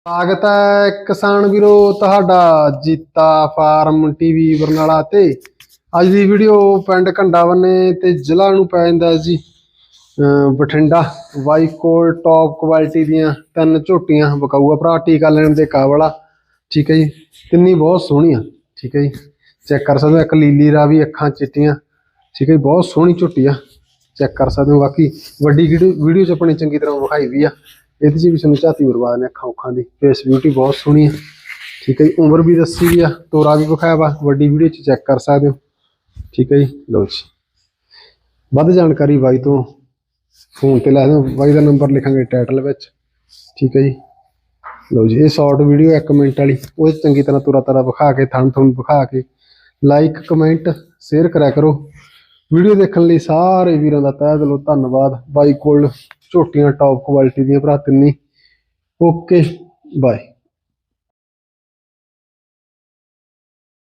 स्वागत है किसान वीरो तुहाडा जीता फार्म टीवी बरनाला ते अज दी वीडियो पिंड घंडा बन्ने ते जिला नूं पै जांदा जी बठिंडा। वाईकोल टॉप क्वालिटी दियां 3 झोटियां बकाऊआ भरा टीका लैण दे काबल आ। ठीक है जी, तिन्नी बहुत सोहणियां। ठीक है जी, चेक कर सकते हो। एक लीली रावी अखां चिट्टियां। ठीक है जी, बहुत सोहनी झोटी आ, चेक कर सकते हो। बाकी वड्डी वीडियो च अपनी चंगी तरह विखाई भी आ। ये भी तुम झाती बरबाद ने अखा उखा की। फेस ब्यूटी बहुत सोहनी है। ठीक है जी, उम्र भी दसी भी आ, तोरा भी विखाया वा, वड्डी वीडियो चेक कर सकते हो। ठीक है जी, लो जी वध जानकारी बाई तो फोन पर लै दो, बाई का नंबर लिखांगे टाइटल में। ठीक है जी, लो जी ये शॉर्ट वीडियो 1 मिनट वाली, वो चंगी तरह तुरा तारा विखा के थन थुन विखा के लाइक कमेंट शेयर करा करो। वीडियो देखने लिए सारे वीरों का तह दिलों धन्नवाद। वाईकोल झोटियां टॉप क्वालिटी दी भरा तिन्नी। Okay bye.